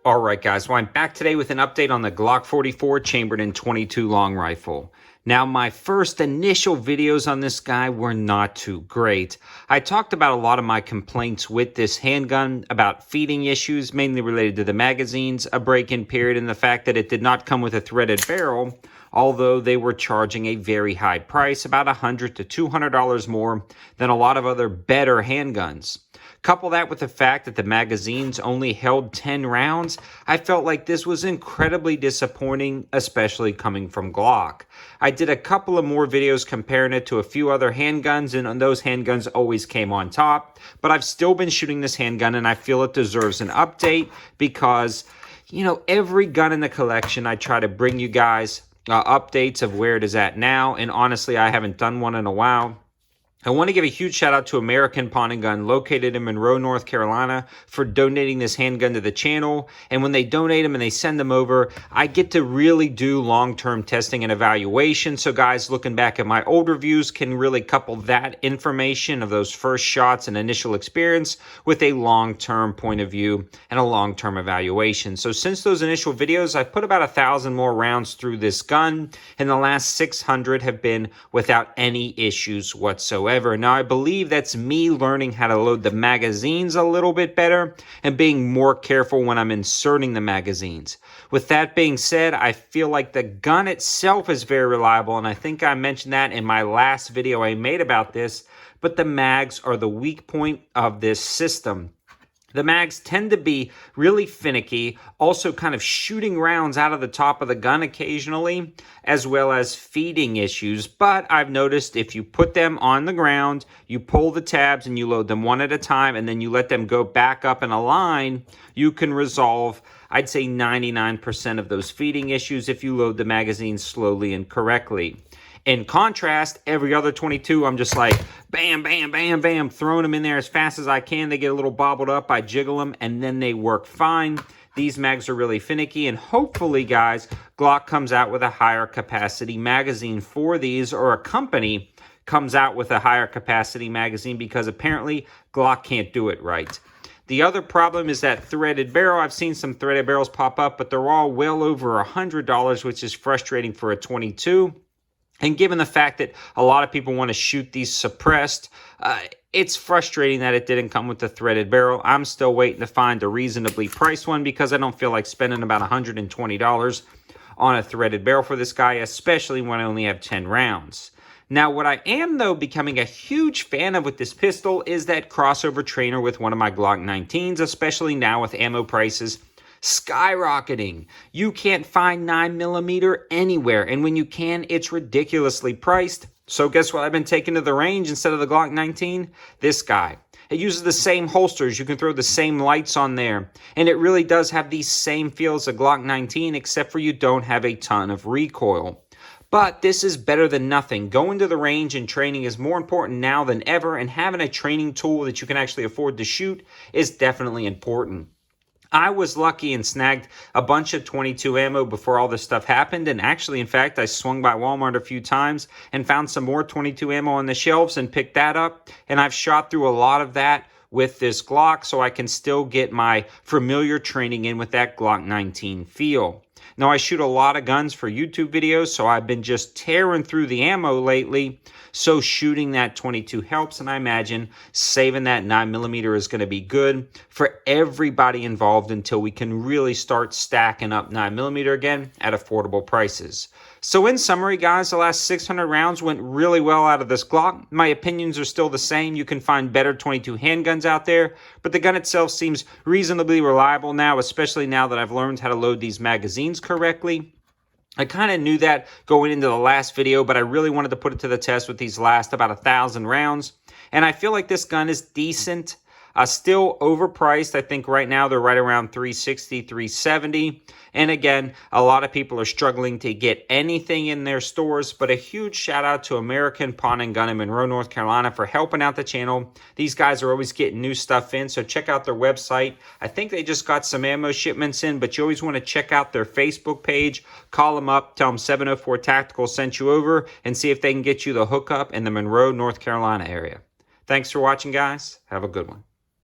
Alright guys, well I'm back today with an update on the Glock 44 chambered in .22 long rifle. Now my first initial videos on this guy were not too great. I talked about a lot of my complaints with this handgun, about feeding issues mainly related to the magazines, a break-in period, and the fact that it did not come with a threaded barrel, although they were charging a very high price, about $100 to $200 more than a lot of other better handguns. Couple that with the fact that the magazines only held 10 rounds, I felt like this was incredibly disappointing, especially coming from Glock. I did a couple of more videos comparing it to a few other handguns, and those handguns always came on top, but I've still been shooting this handgun and I feel it deserves an update because, every gun in the collection I try to bring you guys updates of where it is at now, and honestly I haven't done one in a while. I want to give a huge shout out to American Pawn & Gun located in Monroe, North Carolina for donating this handgun to the channel. And when they donate them and they send them over, I get to really do long-term testing and evaluation. So guys looking back at my old reviews can really couple that information of those first shots and initial experience with a long-term point of view and a long-term evaluation. So since those initial videos, I've put about 1,000 more rounds through this gun, and the last 600 have been without any issues whatsoever. Now, I believe that's me learning how to load the magazines a little bit better and being more careful when I'm inserting the magazines. With that being said, I feel like the gun itself is very reliable, and I think I mentioned that in my last video I made about this, but the mags are the weak point of this system. The mags tend to be really finicky, also kind of shooting rounds out of the top of the gun occasionally, as well as feeding issues. But I've noticed if you put them on the ground, you pull the tabs and you load them one at a time, and then you let them go back up in a line, you can resolve, I'd say 99% of those feeding issues if you load the magazine slowly and correctly. In contrast, every other .22, I'm just like, bam, bam, bam, bam, throwing them in there as fast as I can. They get a little bobbled up, I jiggle them, and then they work fine. These mags are really finicky, and hopefully, guys, Glock comes out with a higher capacity magazine for these, or a company comes out with a higher capacity magazine, because apparently Glock can't do it right. The other problem is that threaded barrel. I've seen some threaded barrels pop up, but they're all well over $100, which is frustrating for a .22. And given the fact that a lot of people want to shoot these suppressed, it's frustrating that it didn't come with the threaded barrel. I'm still waiting to find a reasonably priced one because I don't feel like spending about $120 on a threaded barrel for this guy, especially when I only have 10 rounds. Now, what I am, though, becoming a huge fan of with this pistol is that crossover trainer with one of my Glock 19s, especially now with ammo prices skyrocketing. You can't find 9mm anywhere, and when you can, it's ridiculously priced. So guess what I've been taking to the range instead of the Glock 19? This guy. It uses the same holsters. You can throw the same lights on there, and it really does have the same feel as a Glock 19, except for you don't have a ton of recoil. But this is better than nothing. Going to the range and training is more important now than ever, and having a training tool that you can actually afford to shoot is definitely important. I was lucky and snagged a bunch of .22 ammo before all this stuff happened, and actually, in fact, I swung by Walmart a few times and found some more .22 ammo on the shelves and picked that up, and I've shot through a lot of that with this Glock, so I can still get my familiar training in with that Glock 19 feel. Now, I shoot a lot of guns for YouTube videos, so I've been just tearing through the ammo lately. So shooting that .22 helps, and I imagine saving that 9mm is going to be good for everybody involved until we can really start stacking up 9mm again at affordable prices. So in summary, guys, the last 600 rounds went really well out of this Glock. My opinions are still the same. You can find better .22 handguns out there, but the gun itself seems reasonably reliable now, especially now that I've learned how to load these magazines correctly. I kind of knew that going into the last video, but I really wanted to put it to the test with these last about 1,000 rounds. And I feel like this gun is decent. Still overpriced. I think right now they're right around $360, $370. And again, a lot of people are struggling to get anything in their stores, but a huge shout out to American Pawn & Gun in Monroe, North Carolina for helping out the channel. These guys are always getting new stuff in, so check out their website. I think they just got some ammo shipments in, but you always want to check out their Facebook page. Call them up, tell them 704 Tactical sent you over, and see if they can get you the hookup in the Monroe, North Carolina area. Thanks for watching, guys. Have a good one.